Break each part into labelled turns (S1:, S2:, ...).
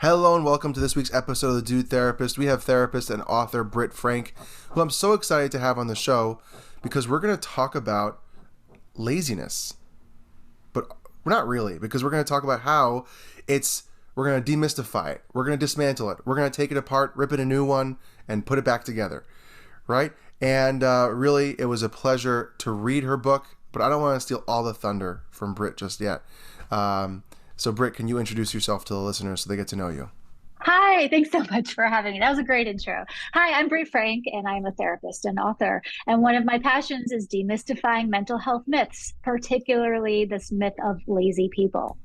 S1: Hello and welcome to this week's episode of The Dude Therapist. We have therapist and author Britt Frank, who I'm so excited to have on the show because we're going to talk about laziness. But we're not really, because we're going to talk about how we're going to demystify it. We're going to dismantle it. We're going to take it apart, rip it a new one, and put it back together. Right? And really, it was a pleasure to read her book, but I don't want to steal all the thunder from Britt just yet. So, Britt, can you introduce yourself to the listeners so they get to know you?
S2: Hi, thanks so much for having me. That was a great intro. Hi, I'm Britt Frank, and I'm a therapist and author. And one of my passions is demystifying mental health myths, particularly this myth of lazy people.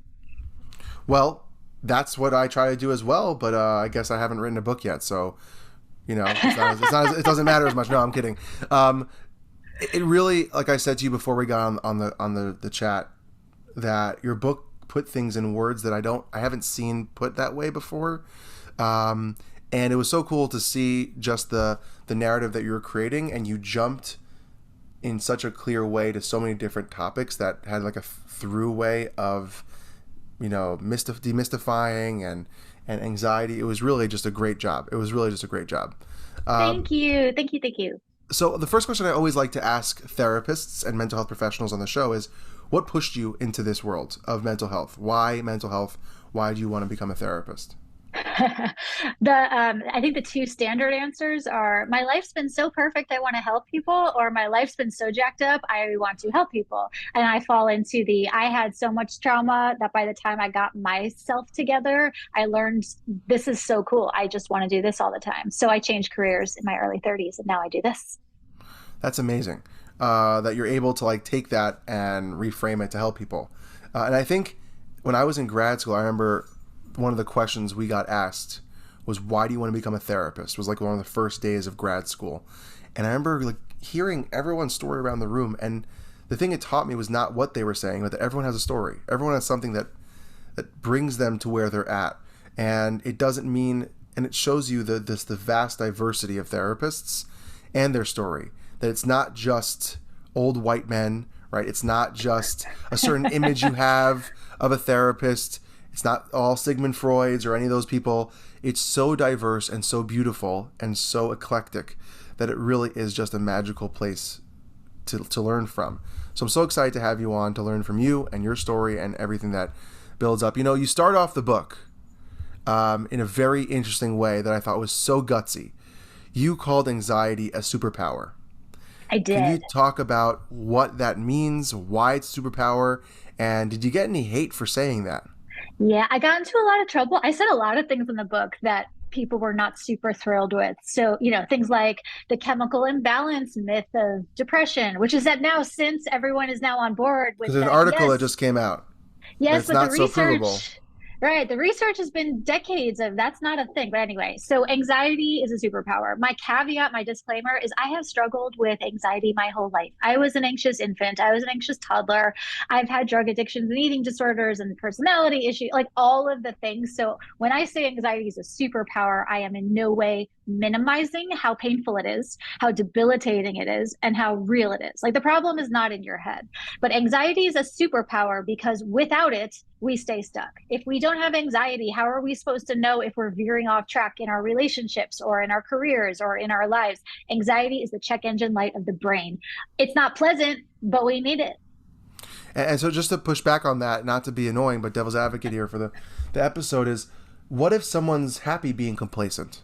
S1: Well, that's what I try to do as well, but I guess I haven't written a book yet, so it doesn't matter as much. No, I'm kidding. It really, like I said to you before we got on the chat, that your book put things in words that I haven't seen put that way before. And it was so cool to see just the narrative that you were creating, and you jumped in such a clear way to so many different topics that had like a through way of, demystifying and anxiety. It was really just a great job.
S2: Thank you. Thank you. Thank you.
S1: So the first question I always like to ask therapists and mental health professionals on the show is, what pushed you into this world of mental health? Why mental health? Why do you want to become a therapist?
S2: I think the two standard answers are my life's been so perfect I want to help people, or my life's been so jacked up I want to help people. And I fall into I had so much trauma that by the time I got myself together, I learned this is so cool. I just want to do this all the time. So I changed careers in my early 30s and now I do this.
S1: That's amazing. That you're able to take that and reframe it to help people. And I think when I was in grad school, I remember one of the questions we got asked was, why do you want to become a therapist? It was like one of the first days of grad school. And I remember hearing everyone's story around the room. And the thing it taught me was not what they were saying, but that everyone has a story. Everyone has something that brings them to where they're at. And it doesn't mean, and it shows you the vast diversity of therapists and their story. That it's not just old white men, right? It's not just a certain image you have of a therapist. It's not all Sigmund Freud's or any of those people. It's so diverse and so beautiful and so eclectic that it really is just a magical place to learn from. So I'm so excited to have you on to learn from you and your story and everything that builds up. You start off the book in a very interesting way that I thought was so gutsy. You called anxiety a superpower.
S2: I did.
S1: Can you talk about what that means, why it's a superpower, and did you get any hate for saying that?
S2: Yeah, I got into a lot of trouble. I said a lot of things in the book that people were not super thrilled with. So, things like the chemical imbalance myth of depression, which is that now, since everyone is now on board with
S1: Because there's an
S2: that,
S1: article that
S2: yes,
S1: just came out.
S2: yes,
S1: It's
S2: but the
S1: not so provable.
S2: research, right, the research has been decades of that's not a thing. But anyway, so anxiety is a superpower. My caveat, my disclaimer is I have struggled with anxiety my whole life. I was an anxious infant. I was an anxious toddler. I've had drug addictions and eating disorders and personality issues, like all of the things. So when I say anxiety is a superpower, I am in no way minimizing how painful it is, how debilitating it is, and how real it is. Like the problem is not in your head, but anxiety is a superpower because without it, we stay stuck. If we don't have anxiety, how are we supposed to know if we're veering off track in our relationships or in our careers or in our lives? Anxiety is the check engine light of the brain. It's not pleasant, but we need it.
S1: And so just to push back on that, not to be annoying, but devil's advocate here for the episode is, what if someone's happy being complacent?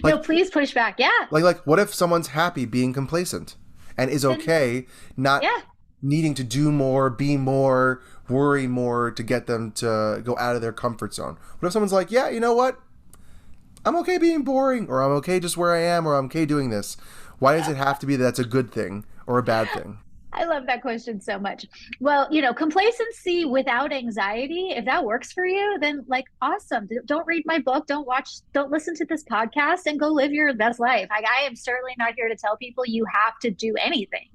S2: No, please push back. Yeah.
S1: What if someone's happy being complacent and is okay not
S2: Yeah.
S1: needing to do more, be more, worry more to get them to go out of their comfort zone? What if someone's like, yeah, you know what? I'm okay being boring, or I'm okay just where I am, or I'm okay doing this. Why does it have to be that that's a good thing or a bad thing?
S2: I love that question so much. Well, complacency without anxiety, if that works for you, then awesome. Don't read my book, don't listen to this podcast and go live your best life. I am certainly not here to tell people you have to do anything.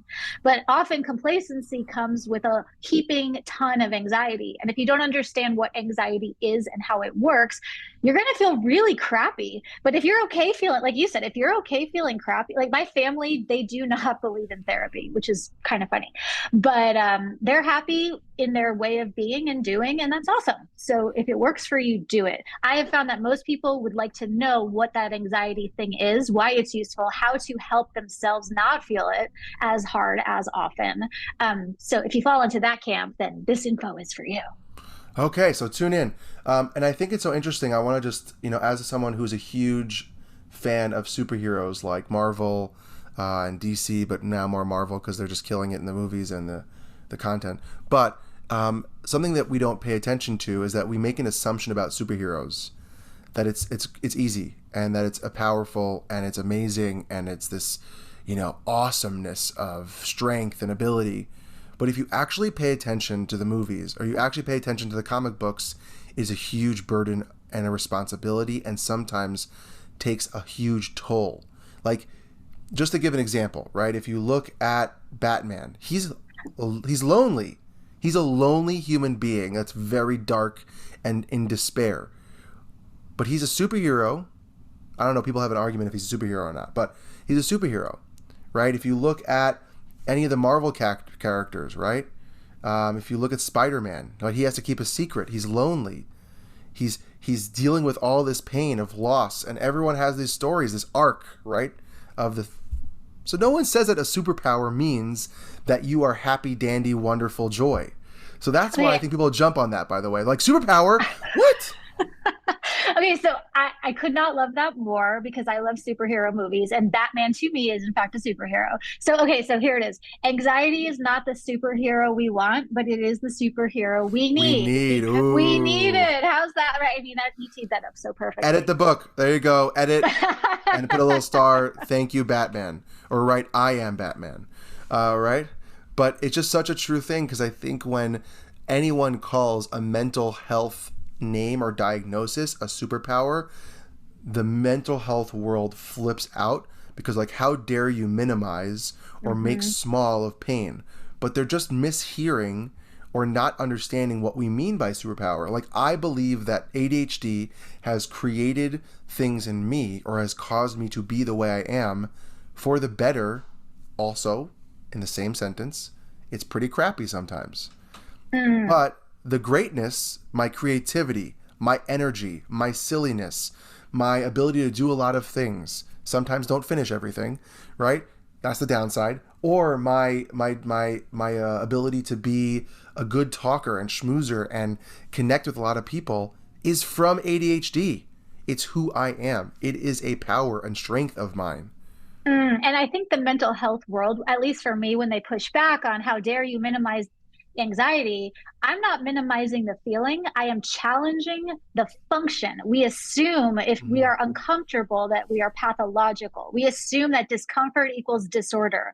S2: But often complacency comes with a heaping ton of anxiety. And if you don't understand what anxiety is and how it works, you're going to feel really crappy. But if you're okay feeling, like you said, if you're okay feeling crappy, like my family, they do not believe in therapy, which is kind of of funny. But they're happy in their way of being and doing, and that's awesome. So if it works for you, do it. I have found that most people would like to know what that anxiety thing is, why it's useful, how to help themselves not feel it as hard as often. So if you fall into that camp, then this info is for you.
S1: Okay, so tune in. And I think it's so interesting. I want to just, as someone who's a huge fan of superheroes like Marvel and DC, but now more Marvel because they're just killing it in the movies and the content. But something that we don't pay attention to is that we make an assumption about superheroes that it's easy and that it's a powerful and it's amazing and it's this, awesomeness of strength and ability. But if you actually pay attention to the movies or you actually pay attention to the comic books, is a huge burden and a responsibility and sometimes takes a huge toll. Like, just to give an example, right? If you look at Batman, he's lonely. He's a lonely human being that's very dark and in despair. But he's a superhero. I don't know, people have an argument if he's a superhero or not, but he's a superhero, right? If you look at any of the Marvel characters, right? If you look at Spider-Man, right, he has to keep a secret. He's lonely. He's dealing with all this pain of loss, and everyone has these stories, this arc, right? So no one says that a superpower means that you are happy, dandy, wonderful joy. So that's why I think people jump on that, by the way. Like, superpower? What?
S2: Okay, so I could not love that more because I love superhero movies, and Batman to me is in fact a superhero. So here it is. Anxiety is not the superhero we want, but it is the superhero we need. We need it. How's that? Right? I mean, you teed that up so perfectly.
S1: Edit the book. There you go. Edit and put a little star. Thank you, Batman. Or write, I am Batman. Right? But it's just such a true thing because I think when anyone calls a mental health name or diagnosis a superpower, the mental health world flips out because, like, how dare you minimize or make small of pain? But they're just mishearing or not understanding what we mean by superpower. Like, I believe that ADHD has created things in me or has caused me to be the way I am for the better. Also, in the same sentence, it's pretty crappy sometimes. But the greatness, my creativity, my energy, my silliness, my ability to do a lot of things, sometimes don't finish everything, right? That's the downside. Or my ability to be a good talker and schmoozer and connect with a lot of people is from ADHD. It's who I am. It is a power and strength of mine.
S2: And I think the mental health world, at least for me, when they push back on how dare you minimize anxiety, I'm not minimizing the feeling. I am challenging the function. We assume if we are uncomfortable that we are pathological. We assume that discomfort equals disorder.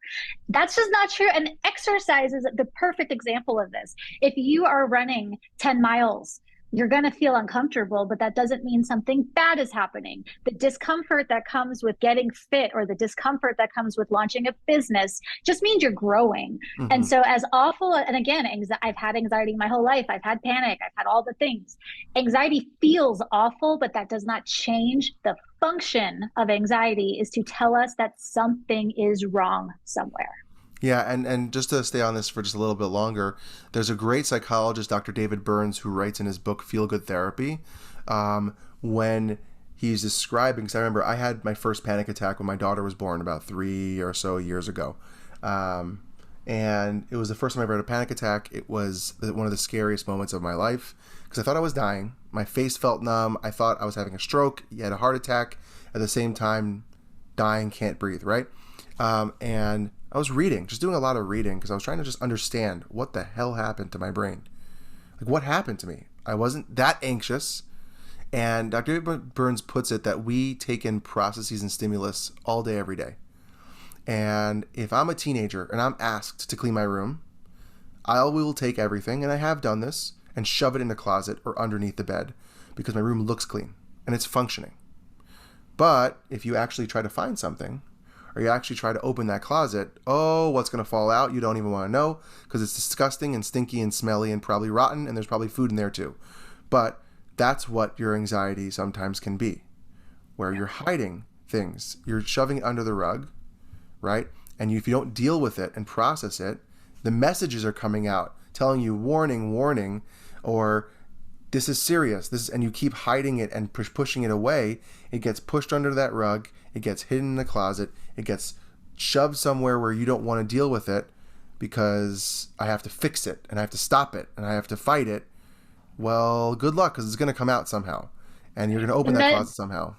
S2: That's just not true. And exercise is the perfect example of this. If you are running 10 miles, you're going to feel uncomfortable, but that doesn't mean something bad is happening. The discomfort that comes with getting fit or the discomfort that comes with launching a business just means you're growing. And so as awful, and again, I've had anxiety my whole life. I've had panic. I've had all the things. Anxiety feels awful, but that does not change. The function of anxiety is to tell us that something is wrong somewhere.
S1: Yeah, and just to stay on this for just a little bit longer, there's a great psychologist, Dr. David Burns, who writes in his book Feel Good Therapy, when he's describing, because I remember I had my first panic attack when my daughter was born about 3 or so years ago. And it was the first time I ever had a panic attack. It was one of the scariest moments of my life because I thought I was dying. My face felt numb. I thought I was having a stroke. You had a heart attack. At the same time, dying, can't breathe, right? And I was reading, just doing a lot of reading because I was trying to just understand what the hell happened to my brain. Like, what happened to me? I wasn't that anxious. And Dr. Burns puts it that we take in processes and stimulus all day, every day. And if I'm a teenager and I'm asked to clean my room, I will take everything, and I have done this, and shove it in a closet or underneath the bed because my room looks clean and it's functioning. But if you actually try to find something, or you actually try to open that closet, oh, what's going to fall out? You don't even want to know because it's disgusting and stinky and smelly and probably rotten, and there's probably food in there too. But that's what your anxiety sometimes can be, where you're hiding things. You're shoving it under the rug, right? And if you don't deal with it and process it, The messages are coming out telling you warning, warning, or this is serious. And you keep hiding it and pushing it away. It gets pushed under that rug. It gets hidden in the closet. It gets shoved somewhere where you don't want to deal with it because I have to fix it and I have to stop it and I have to fight it. Well, good luck, because it's going to come out somehow, and you're going to open that closet somehow.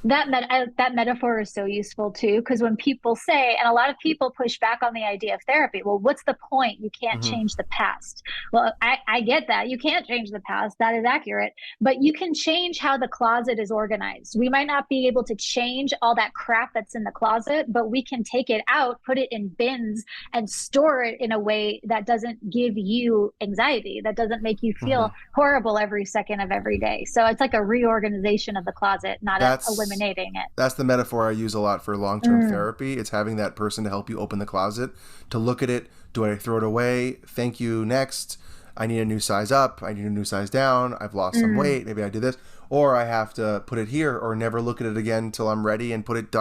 S2: That metaphor is so useful too, because when people say, and a lot of people push back on the idea of therapy, well, what's the point? You can't change the past. Well, I get that. You can't change the past. That is accurate. But you can change how the closet is organized. We might not be able to change all that crap that's in the closet, but we can take it out, put it in bins, and store it in a way that doesn't give you anxiety, that doesn't make you feel horrible every second of every day. So it's like a reorganization of the closet, not elimination. It.
S1: That's the metaphor I use a lot for long-term therapy. It's having that person to help you open the closet, to look at it. Do I throw it away? Thank you. Next. I need a new size up. I need a new size down. I've lost some weight. Maybe I do this. Or I have to put it here or never look at it again till I'm ready and put it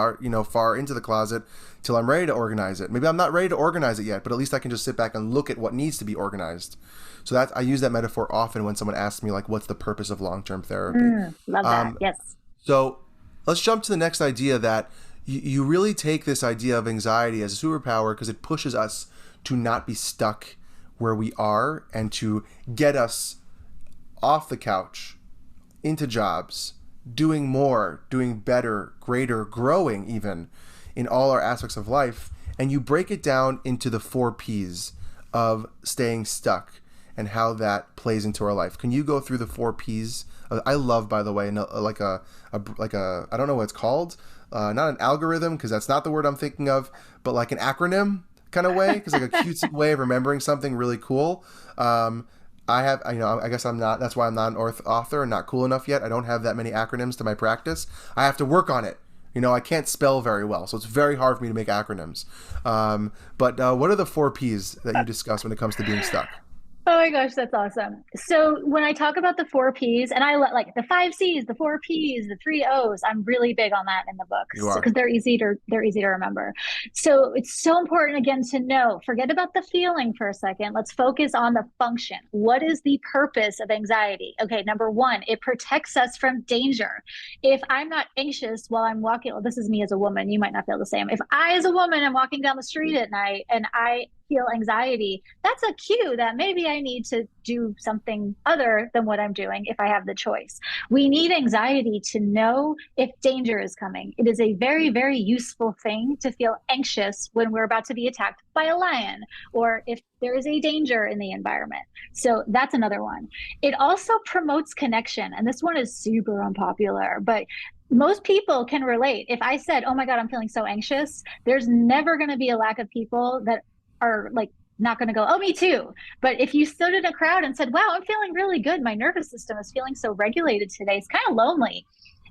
S1: far into the closet till I'm ready to organize it. Maybe I'm not ready to organize it yet, but at least I can just sit back and look at what needs to be organized. So I use that metaphor often when someone asks me, like, what's the purpose of long-term therapy?
S2: Love that. Yes.
S1: So let's jump to the next idea, that you really take this idea of anxiety as a superpower because it pushes us to not be stuck where we are and to get us off the couch, into jobs, doing more, doing better, greater, growing even in all our aspects of life. And you break it down into the 4 Ps of staying stuck and how that plays into our life. Can you go through the 4 Ps? I love, by the way, like a I don't know what it's called, not an algorithm, because that's not the word I'm thinking of, but like an acronym kind of way, because like a cutesy way of remembering something really cool. I guess I'm not. That's why I'm not an author and not cool enough yet. I don't have that many acronyms to my practice. I have to work on it. I can't spell very well, so it's very hard for me to make acronyms. But what are the 4 Ps that you discuss when it comes to being stuck?
S2: Oh my gosh, that's awesome. So when I talk about the 4 Ps, and I like the 5 Cs, the 4 Ps, the 3 Os, I'm really big on that in the book because they're easy to remember. So it's so important, again, to know, forget about the feeling for a second. Let's focus on the function. What is the purpose of anxiety? Okay, number 1, it protects us from danger. If I'm not anxious while I'm walking, well, this is me as a woman, you might not feel the same. If I, as a woman, am walking down the street at night and I feel anxiety, that's a cue that maybe I need to do something other than what I'm doing if I have the choice. We need anxiety to know if danger is coming. It is a very, very useful thing to feel anxious when we're about to be attacked by a lion or if there is a danger in the environment. So that's another one. It also promotes connection. And this one is super unpopular, but most people can relate. If I said, oh my God, I'm feeling so anxious, there's never going to be a lack of people that are like not going to go, oh, me too. But if you stood in a crowd and said, wow, I'm feeling really good, my nervous system is feeling so regulated today, it's kind of lonely.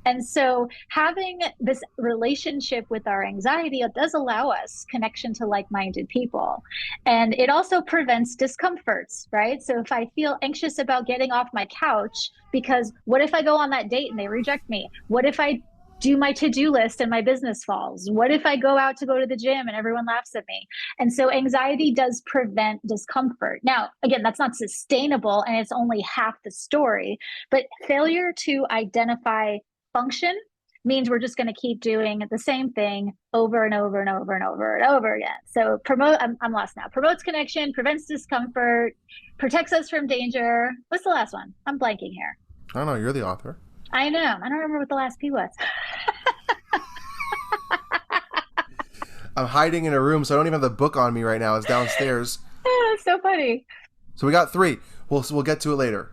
S2: And so having this relationship with our anxiety, it does allow us connection to like-minded people. And it also prevents discomforts, right? So if I feel anxious about getting off my couch, because what if I go on that date and they reject me? What if I do my to-do list and my business falls? What if I go out to go to the gym and everyone laughs at me? And so anxiety does prevent discomfort. Now, again, that's not sustainable and it's only half the story, but failure to identify function means we're just going to keep doing the same thing over and over and over and over and over again. So I'm lost now. Promotes connection, prevents discomfort, protects us from danger. What's the last one? I'm blanking here.
S1: I don't know. You're the author.
S2: I know. I don't remember what the last P was.
S1: I'm hiding in a room, so I don't even have the book on me right now. It's downstairs.
S2: That's so funny.
S1: So we got 3. We'll get to it later.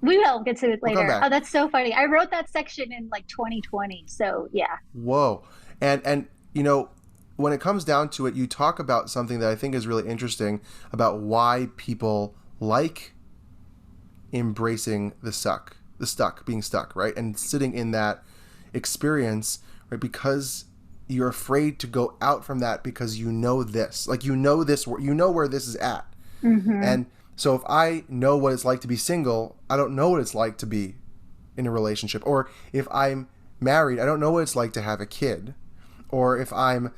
S2: We will get to it later.
S1: We'll
S2: oh, that's so funny. I wrote that section in like 2020. So yeah.
S1: Whoa. And when it comes down to it, you talk about something that I think is really interesting about why people like embracing being stuck, right? And sitting in that experience, right? Because you're afraid to go out from that because you know this, like, you know where this is at. And so if I know what it's like to be single, I don't know what it's like to be in a relationship. Or if I'm married, I don't know what it's like to have a kid. Or if I'm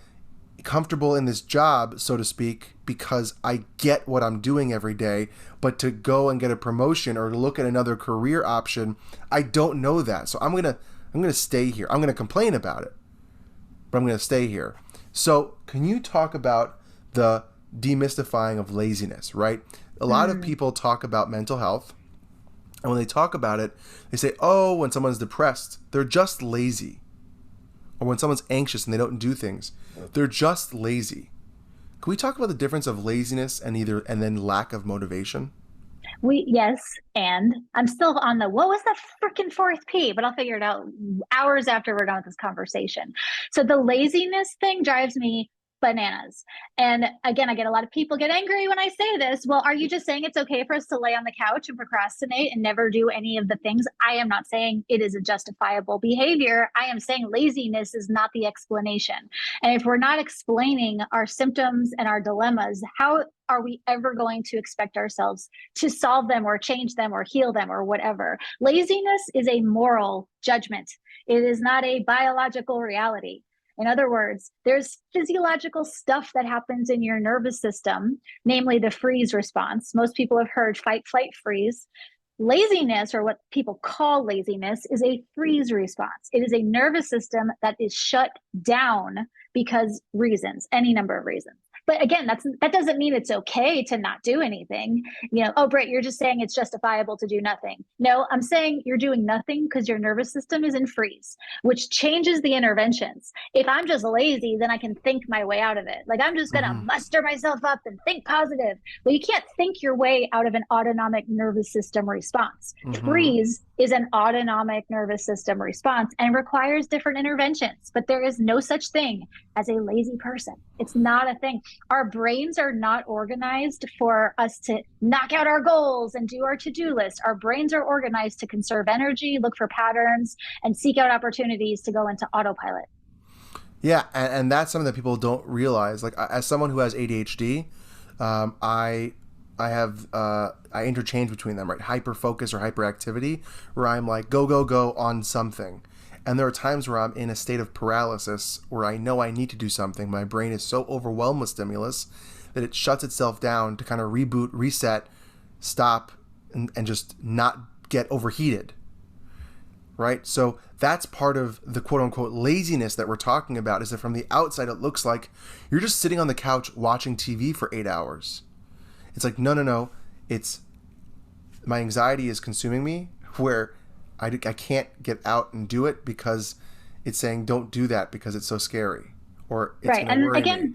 S1: comfortable in this job, so to speak, because I get what I'm doing every day, but to go and get a promotion or to look at another career option, I don't know that. So I'm going to stay here. I'm going to complain about it, but I'm going to stay here. So can you talk about the demystifying of laziness, right? A lot of people talk about mental health, and when they talk about it, they say, oh, when someone's depressed, they're just lazy. Or when someone's anxious and they don't do things, they're just lazy. Can we talk about the difference of laziness and then lack of motivation?
S2: Yes, and I'm still on the what was the freaking fourth P, but I'll figure it out hours after we're done with this conversation. So the laziness thing drives me bananas. And again, I get a lot of people get angry when I say this. Well, are you just saying it's okay for us to lay on the couch and procrastinate and never do any of the things? I am not saying it is a justifiable behavior. I am saying laziness is not the explanation. And if we're not explaining our symptoms and our dilemmas, how are we ever going to expect ourselves to solve them or change them or heal them or whatever? Laziness is a moral judgment. It is not a biological reality. In other words, there's physiological stuff that happens in your nervous system, namely the freeze response. Most people have heard fight, flight, freeze. Laziness, or what people call laziness, is a freeze response. It is a nervous system that is shut down because reasons, any number of reasons. But again, that doesn't mean it's okay to not do anything. Oh, Britt, you're just saying it's justifiable to do nothing. No, I'm saying you're doing nothing because your nervous system is in freeze, which changes the interventions. If I'm just lazy, then I can think my way out of it. Like I'm just going to muster myself up and think positive. Well, you can't think your way out of an autonomic nervous system response. Freeze is an autonomic nervous system response and requires different interventions. But there is no such thing as a lazy person. It's not a thing. Our brains are not organized for us to knock out our goals and do our to-do list. Our brains are organized to conserve energy, look for patterns, and seek out opportunities to go into autopilot.
S1: Yeah, and that's something that people don't realize. Like as someone who has ADHD, I interchange between them, right? Hyper focus or hyperactivity, where I'm like go on something. And there are times where I'm in a state of paralysis where I know I need to do something. My brain is so overwhelmed with stimulus that it shuts itself down to kind of reboot, reset, stop, and just not get overheated. Right? So that's part of the quote unquote laziness that we're talking about, is that from the outside it looks like you're just sitting on the couch watching TV for 8 hours. It's like, no. It's my anxiety is consuming me, where I can't get out and do it because it's saying don't do that because it's so scary, or it's
S2: right. And again,
S1: me.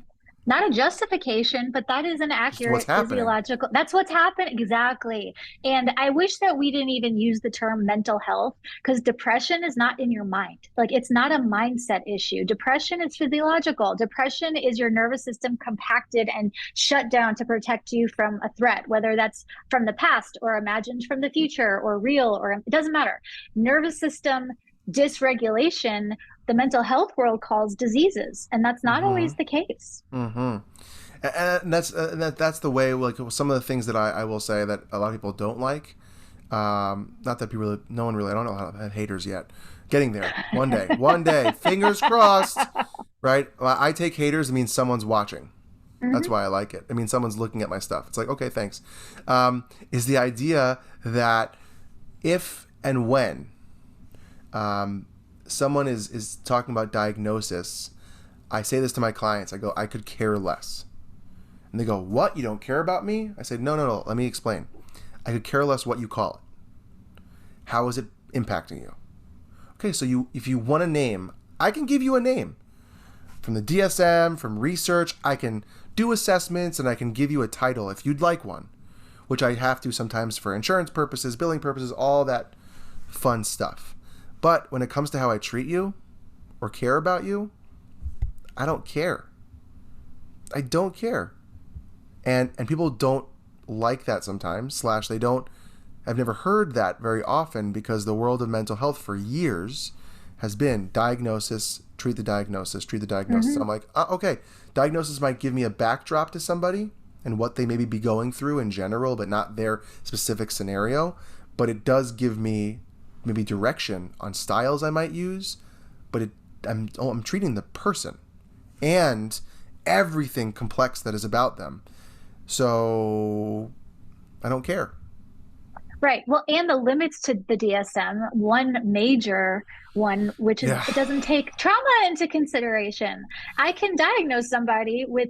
S2: Not a justification, but that is an accurate physiological. That's what's happening. Exactly. And I wish that we didn't even use the term mental health, because depression is not in your mind. Like it's not a mindset issue. Depression is physiological. Depression is your nervous system compacted and shut down to protect you from a threat, whether that's from the past or imagined from the future or real, or it doesn't matter. Nervous system dysregulation, the mental health world calls diseases, and that's not always the case.
S1: And that's the way. Like some of the things that I will say that a lot of people don't like. Not that people really, no one really. I don't know how to have haters yet. Getting there one day. Fingers crossed. Right? I take haters. It means someone's watching. That's why I like it. I mean, someone's looking at my stuff. It's like, okay, thanks. Is the idea that if and when someone is talking about diagnosis, I say this to my clients. I go, I could care less. And they go, what? You don't care about me? I say, no. Let me explain. I could care less what you call it. How is it impacting you? Okay, so if you want a name, I can give you a name. From the DSM, from research, I can do assessments and I can give you a title if you'd like one, which I have to sometimes for insurance purposes, billing purposes, all that fun stuff. But when it comes to how I treat you or care about you, I don't care. I don't care. And people don't like that sometimes, / they don't, I've never heard that very often, because the world of mental health for years has been diagnosis, treat the diagnosis, treat the diagnosis. I'm like, okay, diagnosis might give me a backdrop to somebody and what they maybe be going through in general, but not their specific scenario. But it does give me maybe direction on styles I might use, but I'm treating the person. And everything complex that is about them. So I don't care.
S2: Right. Well, and the limits to the DSM, one major one, which is
S1: Yeah.
S2: it doesn't take trauma into consideration. I can diagnose somebody with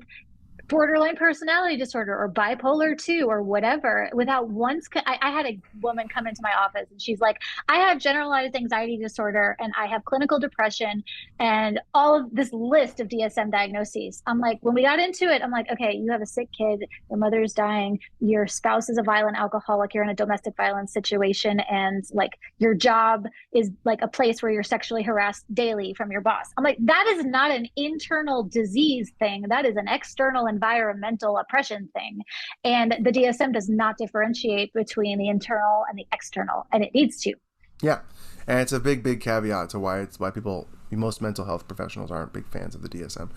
S2: borderline personality disorder or bipolar 2 or whatever without once I had a woman come into my office and she's like, I have generalized anxiety disorder and I have clinical depression and all of this list of DSM diagnoses. I'm like, when we got into it, I'm like, okay, you have a sick kid, your mother is dying, your spouse is a violent alcoholic, you're in a domestic violence situation, and like your job is like a place where you're sexually harassed daily from your boss. I'm like, that is not an internal disease thing, that is an external environmental oppression thing. And the DSM does not differentiate between the internal and the external, and it needs to.
S1: Yeah. And it's a big, big caveat to why people, most mental health professionals aren't big fans of the DSM.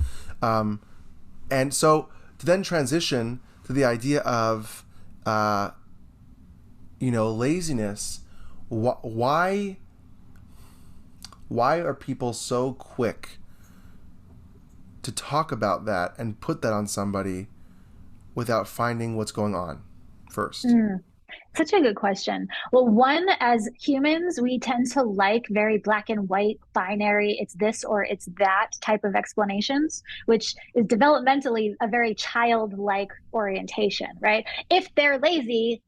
S1: And so to then transition to the idea of, laziness, why are people so quick to talk about that and put that on somebody without finding what's going on first?
S2: Such a good question. Well, one, as humans, we tend to like very black and white, binary, it's this or it's that type of explanations, which is developmentally a very childlike orientation, right? If they're lazy,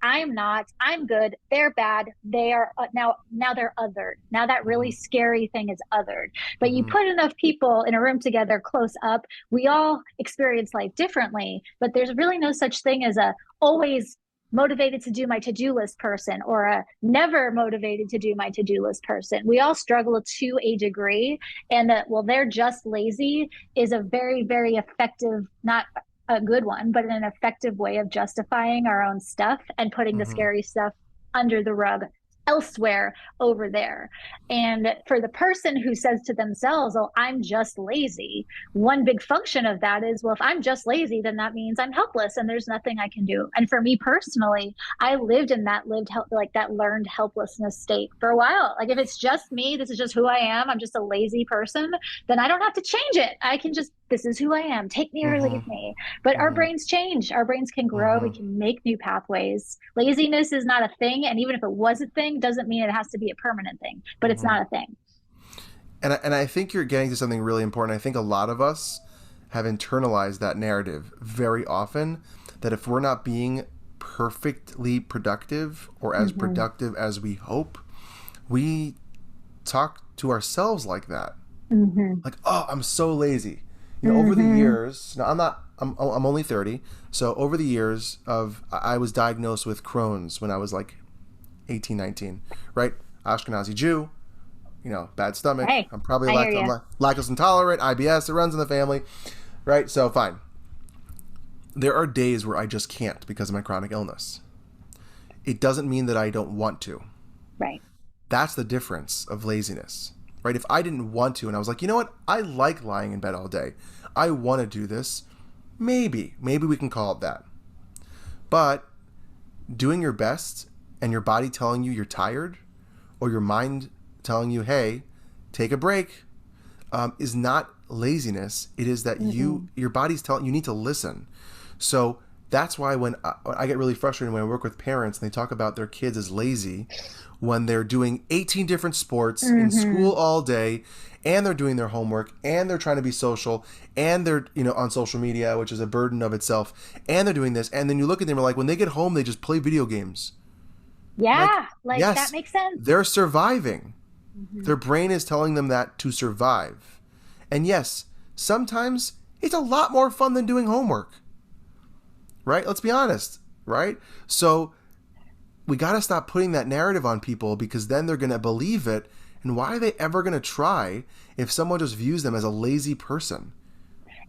S2: I'm not, I'm good, they're bad, they are now they're othered. Now that really scary thing is othered. But you
S1: Mm-hmm.
S2: put enough people in a room together close up, we all experience life differently, but there's really no such thing as a always motivated to do my to-do list person or a never motivated to do my to-do list person. We all struggle to a degree, and that, well, they're just lazy is a very, very effective, not a good one, but an effective way of justifying our own stuff and putting the
S1: Mm-hmm.
S2: scary stuff under the rug elsewhere over there. And for the person who says to themselves, oh, I'm just lazy, one big function of that is, well, if I'm just lazy, then that means I'm helpless and there's nothing I can do. And for me personally, I lived in that like that learned helplessness state for a while. Like if it's just me, this is just who I am, I'm just a lazy person, then I don't have to change it. I can just, this is who I am, take me or
S1: Mm-hmm.
S2: leave me. But our
S1: Mm-hmm.
S2: brains change, our brains can grow, we
S1: Mm-hmm.
S2: can make new pathways. Laziness is not a thing, and even if it was a thing, doesn't mean it has to be a permanent thing, but it's
S1: Mm-hmm.
S2: not a thing.
S1: And I think you're getting to something really important. I think a lot of us have internalized that narrative very often, that if we're not being perfectly productive or as
S2: Mm-hmm.
S1: productive as we hope, we talk to ourselves like that.
S2: Mm-hmm.
S1: Like, oh, I'm so lazy. Over the
S2: Mm-hmm.
S1: years, now I'm only 30. So over the years I was diagnosed with Crohn's when I was like 18, 19, right? Ashkenazi Jew, bad stomach.
S2: Hey,
S1: I'm probably
S2: I hear you.
S1: lactose intolerant, IBS, it runs in the family, right? So fine. There are days where I just can't because of my chronic illness. It doesn't mean that I don't want to.
S2: Right.
S1: That's the difference of laziness, right? If I didn't want to and I was like, you know what? I like lying in bed all day. I want to do this. Maybe we can call it that. But doing your best and your body telling you you're tired or your mind telling you, hey, take a break, is not laziness. It is that
S2: Mm-hmm.
S1: your body's telling you need to listen. So that's why when I get really frustrated when I work with parents and they talk about their kids as lazy when they're doing 18 different sports in
S2: Mm-hmm.
S1: school all day and they're doing their homework and they're trying to be social and they're on social media, which is a burden of itself, and they're doing this, and then you look at them and like when they get home they just play video games. Like,
S2: Yeah, like that
S1: yes,
S2: makes sense.
S1: they're surviving.
S2: Mm-hmm.
S1: Their brain is telling them that to survive. And yes, sometimes it's a lot more fun than doing homework. Right? Let's be honest, right? So we got to stop putting that narrative on people because then they're going to believe it. And why are they ever going to try if someone just views them as a lazy person?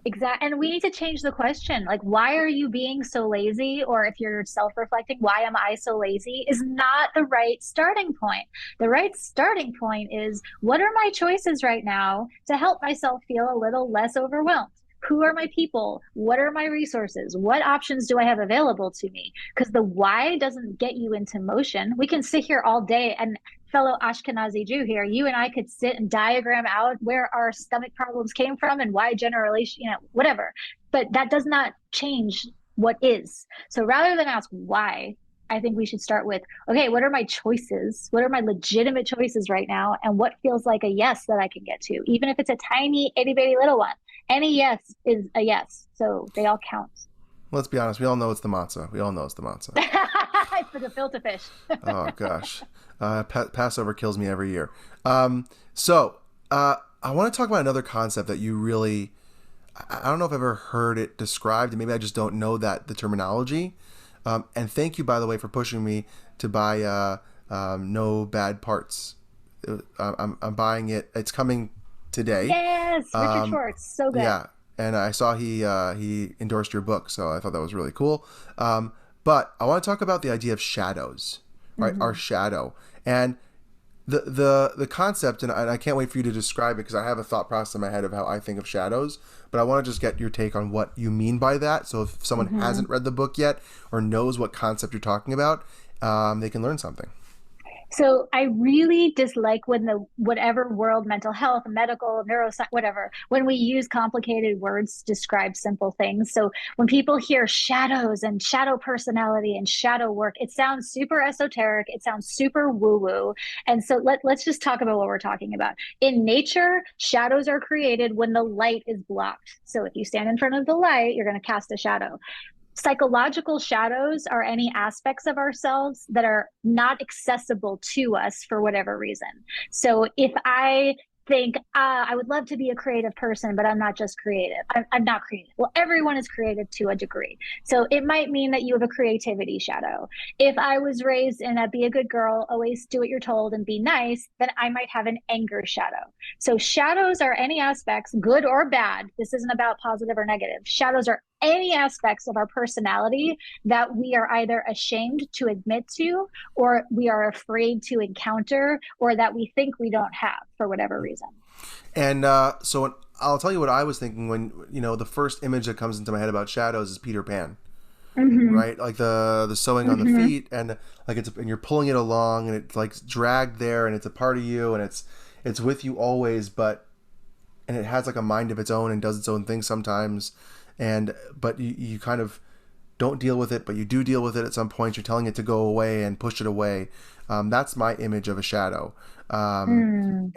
S2: Exactly. And we need to change the question. Like, why are you being so lazy? Or if you're self reflecting, why am I so lazy? Is not the right starting point. The right starting point is, what are my choices right now to help myself feel a little less overwhelmed? Who are my people? What are my resources? What options do I have available to me? Because the why doesn't get you into motion. We can sit here all day and fellow Ashkenazi Jew here, you and I could sit and diagram out where our stomach problems came from and why generation, whatever. But that does not change what is. So rather than ask why, I think we should start with, okay, what are my choices? What are my legitimate choices right now? And what feels like a yes that I can get to, even if it's a tiny, itty bitty little one. Any yes is a yes. So they all count.
S1: Let's be honest. We all know it's the matzah. We all know it's the matzah.
S2: It's the gefilte fish.
S1: Oh gosh, Passover kills me every year. So I want to talk about another concept that you really, I don't know if I've ever heard it described, and maybe I just don't know the terminology. And thank you, by the way, for pushing me to buy No Bad Parts. I'm buying it. It's coming today.
S2: Yes, Richard Schwartz, so good.
S1: Yeah, and I saw he endorsed your book, so I thought that was really cool. But I want to talk about the idea of shadows, right? Our shadow, and the concept, and I can't wait for you to describe it because I have a thought process in my head of how I think of shadows. But I want to just get your take on what you mean by that. So if someone hasn't read the book yet or knows what concept you're talking about, they can learn something.
S2: So I really dislike when the whatever world, mental health, medical, neuroscience, whatever, when we use complicated words to describe simple things. So when people hear shadows and shadow personality and shadow work, it sounds super esoteric. It sounds super woo-woo. And so let's just talk about what we're talking about. In nature, shadows are created when the light is blocked. So if you stand in front of the light, you're going to cast a shadow. Psychological shadows are any aspects of ourselves that are not accessible to us for whatever reason. So if I think, I would love to be a creative person, but I'm not just creative. I'm not creative. Well, everyone is creative to a degree. So it might mean that you have a creativity shadow. If I was raised in a be a good girl, always do what you're told and be nice, then I might have an anger shadow. So shadows are any aspects, good or bad. This isn't about positive or negative. Shadows are any aspects of our personality that we are either ashamed to admit to, or we are afraid to encounter, or that we think we don't have for whatever reason.
S1: And so I'll tell you what I was thinking when, the first image that comes into my head about shadows is Peter Pan. Right, like the sewing on the feet, and like and you're pulling it along, and it's like dragged there, and it's a part of you, and it's with you always, and it has like a mind of its own and does its own thing sometimes, but you kind of don't deal with it, but you do deal with it at some point. You're telling it to go away and push it away. That's my image of a shadow. And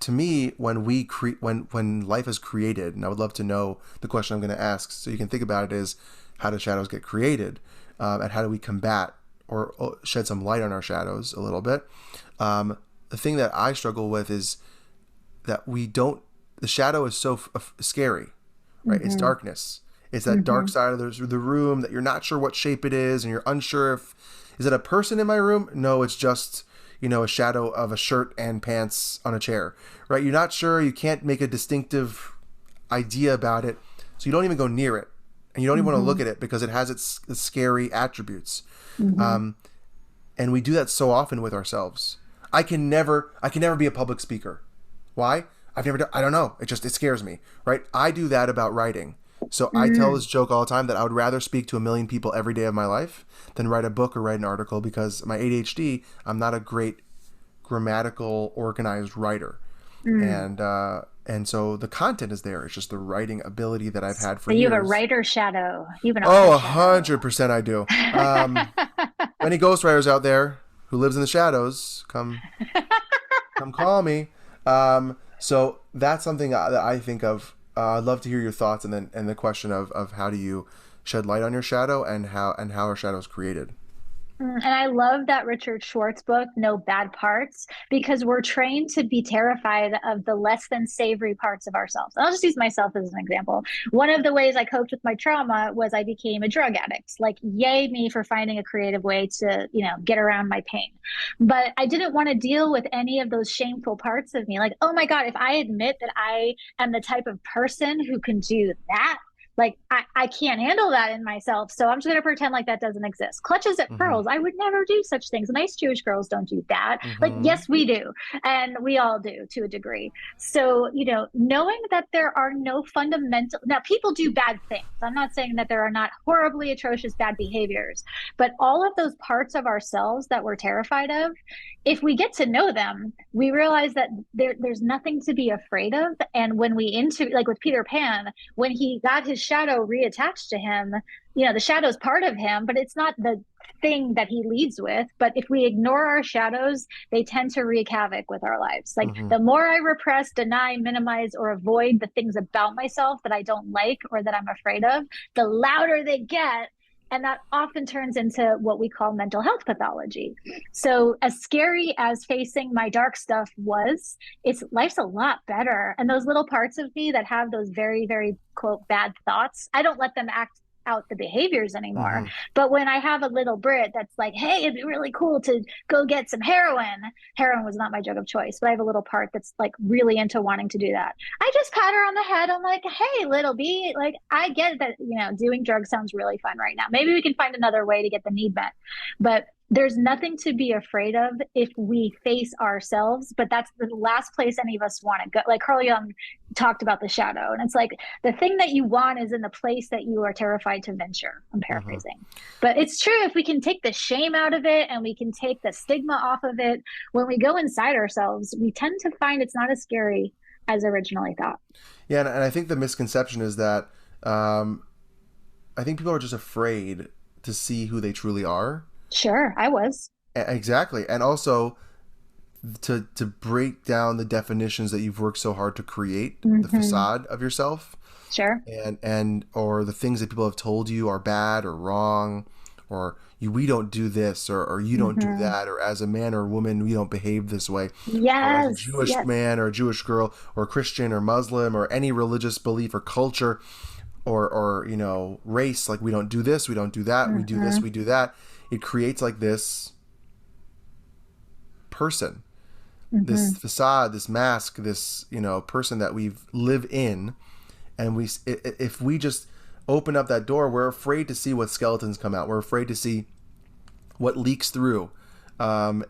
S1: to me, when life is created, and I would love to know the question I'm going to ask, so you can think about it, is how do shadows get created, and how do we combat or shed some light on our shadows a little bit? The thing that I struggle with is that the shadow is so scary, right? It's darkness. It's that dark side of the room that you're not sure what shape it is, and you're unsure is it a person in my room? No, it's just, a shadow of a shirt and pants on a chair, right? You're not sure. You can't make a distinctive idea about it, so you don't even go near it, and you don't even want to look at it because it has its scary attributes. And we do that so often with ourselves. I can never be a public speaker. Why? I don't know. It scares me, right? I do that about writing. So I tell this joke all the time that I would rather speak to 1 million people every day of my life than write a book or write an article, because my ADHD, I'm not a great grammatical organized writer. And so the content is there. It's just the writing ability that I've had for years.
S2: You have a writer shadow. You have an
S1: 100% I do. Any ghostwriters out there who lives in the shadows, come call me. So that's something that I think of. I'd love to hear your thoughts, and the question of how do you shed light on your shadow, and how our shadow is created.
S2: And I love that Richard Schwartz book, No Bad Parts, because we're trained to be terrified of the less than savory parts of ourselves. And I'll just use myself as an example. One of the ways I coped with my trauma was I became a drug addict. Like, yay me for finding a creative way to, get around my pain. But I didn't want to deal with any of those shameful parts of me. Like, oh my God, if I admit that I am the type of person who can do that, Like I can't handle that in myself. So I'm just going to pretend like that doesn't exist. Clutches at
S1: Mm-hmm.
S2: pearls. I would never do such things. Nice Jewish girls don't do that. Like,
S1: Mm-hmm.
S2: yes, we do. And we all do to a degree. So, knowing that there are no fundamental, now people do bad things. I'm not saying that there are not horribly atrocious bad behaviors, but all of those parts of ourselves that we're terrified of, if we get to know them, we realize that there's nothing to be afraid of. And when we into like with Peter Pan, when he got his shadow reattached to him, the shadow's part of him, but it's not the thing that he leads with. But if we ignore our shadows, they tend to wreak havoc with our lives. Like
S1: Mm-hmm.
S2: the more I repress, deny, minimize, or avoid the things about myself that I don't like or that I'm afraid of, the louder they get. And that often turns into what we call mental health pathology. So, as scary as facing my dark stuff was, it's life's a lot better. And those little parts of me that have those very, very quote bad thoughts, I don't let them act out the behaviors anymore.
S1: Mm-hmm.
S2: But when I have a little Brit that's like, hey, it'd be really cool to go get some heroin. Heroin was not my drug of choice, but I have a little part that's like really into wanting to do that. I just pat her on the head. I'm like, hey, little B, like I get that, doing drugs sounds really fun right now. Maybe we can find another way to get the need met. But there's nothing to be afraid of if we face ourselves, but that's the last place any of us want to go. Like Carl Jung talked about the shadow, and it's like the thing that you want is in the place that you are terrified to venture. I'm
S1: Mm-hmm.
S2: paraphrasing, but it's true. If we can take the shame out of it and we can take the stigma off of it, when we go inside ourselves, we tend to find it's not as scary as originally thought.
S1: Yeah, and I think the misconception is that um, I think people are just afraid to see who they truly are.
S2: Sure, I was.
S1: Exactly, and also to break down the definitions that you've worked so hard to create, the
S2: Mm-hmm.
S1: facade of yourself,
S2: Sure.
S1: and or the things that people have told you are bad or wrong, or we don't do this, or you don't do
S2: Mm-hmm.
S1: that, or as a man or woman we don't behave this way, or as a
S2: Yes.
S1: Jewish
S2: Yes.
S1: man or a Jewish girl or Christian or Muslim or any religious belief or culture or race, like we don't do this, we don't do that, we do this,
S2: Mm-hmm.
S1: we do that. It creates like this person,
S2: Mm-hmm.
S1: this facade, this mask, this person that we live in, and if we just open up that door, we're afraid to see what skeletons come out. We're afraid to see what leaks through, and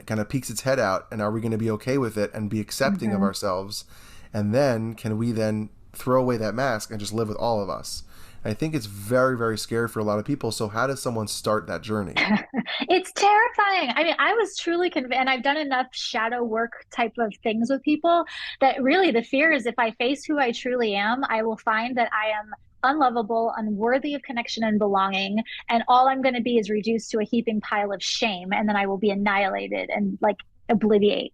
S1: kind of peeks its head out. And are we going to be okay with it and be accepting of
S2: Mm-hmm.
S1: ourselves? And then can we then throw away that mask and just live with all of us? And I think it's very, very scary for a lot of people. So how does someone start that journey?
S2: It's terrifying. I mean, I was truly convinced, and I've done enough shadow work type of things with people that really the fear is if I face who I truly am, I will find that I am unlovable, unworthy of connection and belonging, and all I'm going to be is reduced to a heaping pile of shame, and then I will be annihilated and like obliviate.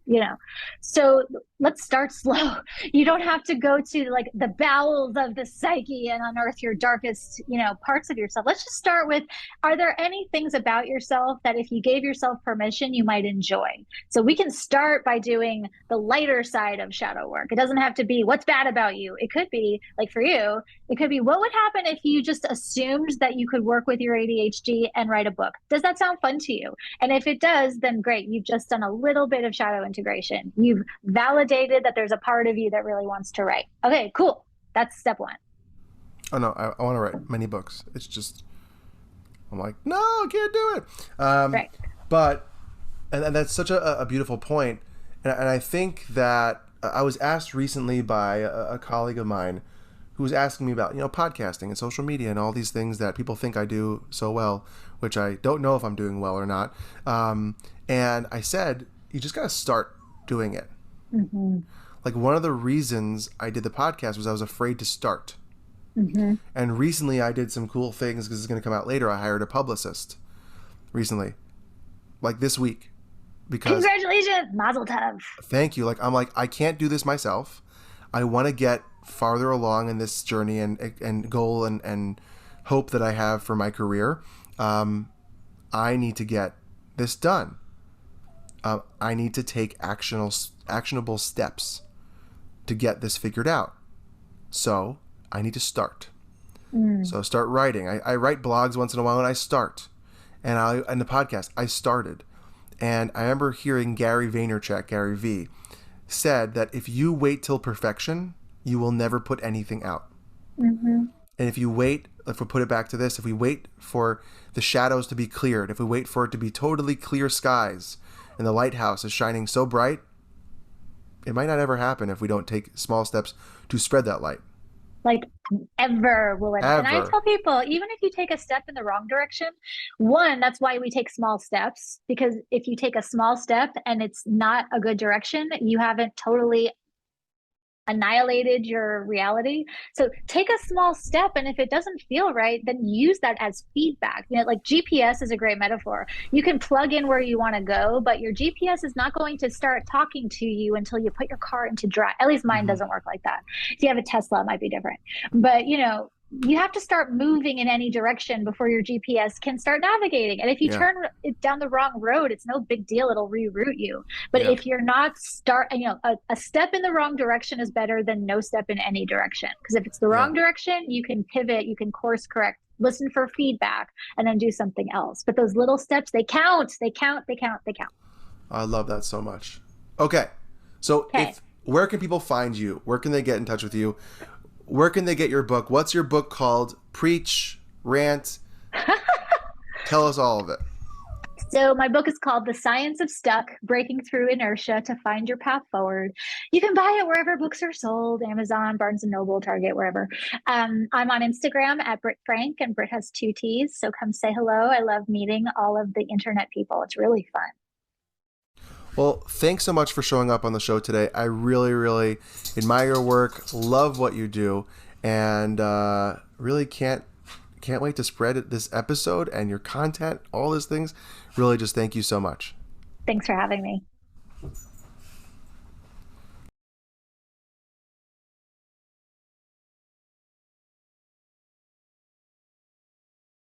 S2: So let's start slow. You don't have to go to like the bowels of the psyche and unearth your darkest, parts of yourself. Let's just start with, are there any things about yourself that if you gave yourself permission, you might enjoy? So we can start by doing the lighter side of shadow work. It doesn't have to be what's bad about you. It could be like for you, it could be what would happen if you just assumed that you could work with your ADHD and write a book. Does that sound fun to you? And if it does, then great. You've just done a little bit of shadow integration. You've validated that there's a part of you that really wants to write. Okay, cool. That's step one.
S1: Oh no, I want to write many books. It's just I'm like, no, I can't do it.
S2: Right.
S1: But and that's such a beautiful point. And I think that I was asked recently by a colleague of mine who was asking me about podcasting and social media and all these things that people think I do so well, which I don't know if I'm doing well or not. And I said, you just got to start doing it.
S2: Mm-hmm.
S1: Like one of the reasons I did the podcast was I was afraid to start.
S2: Mm-hmm.
S1: And recently I did some cool things because it's going to come out later. I hired a publicist recently, like this week, because
S2: Congratulations, Mazel Tov.
S1: thank you. Like I'm like, I can't do this myself. I want to get farther along in this journey and goal and hope that I have for my career. I need to get this done. I need to take actionable steps to get this figured out. So I need to start.
S2: Mm.
S1: So start writing. I write blogs once in a while and I start. And the podcast, I started. And I remember hearing Gary Vaynerchuk, Gary V, said that if you wait till perfection, you will never put anything out.
S2: Mm-hmm.
S1: And if you wait, if we put it back to this, if we wait for the shadows to be cleared, if we wait for it to be totally clear skies and the lighthouse is shining so bright, it might not ever happen if we don't take small steps to spread that light.
S2: Like ever will it. And I
S1: Ever.
S2: tell people, even if you take a step in the wrong direction, one, that's why we take small steps, because if you take a small step and it's not a good direction, you haven't totally annihilated your reality. So take a small step, and if it doesn't feel right, then use that as feedback. Like GPS is a great metaphor. You can plug in where you want to go, but your GPS is not going to start talking to you until you put your car into drive. At least mine
S1: Mm-hmm.
S2: doesn't work like that. If you have a Tesla, it might be different. But you have to start moving in any direction before your GPS can start navigating. And if you
S1: Yeah.
S2: turn it down the wrong road, it's no big deal. It'll reroute you. But
S1: Yeah.
S2: if you're not a step in the wrong direction is better than no step in any direction. Because if it's the
S1: Yeah.
S2: wrong direction, you can pivot, you can course correct, listen for feedback, and then do something else. But those little steps, they count, they count, they count, they count.
S1: I love that so much. Okay. So
S2: Okay.
S1: where can people find you? Where can they get in touch with you? Where can they get your book? What's your book called? Preach, rant. Tell us all of it.
S2: So my book is called The Science of Stuck: Breaking Through Inertia to Find Your Path Forward. You can buy it wherever books are sold, Amazon, Barnes & Noble, Target, wherever. I'm on Instagram at Britt Frank, and Britt has 2 T's. So come say hello. I love meeting all of the internet people. It's really fun.
S1: Well, thanks so much for showing up on the show today. I really, really admire your work, love what you do, and really can't wait to spread this episode and your content, all these things. Really just thank you so much.
S2: Thanks for having me.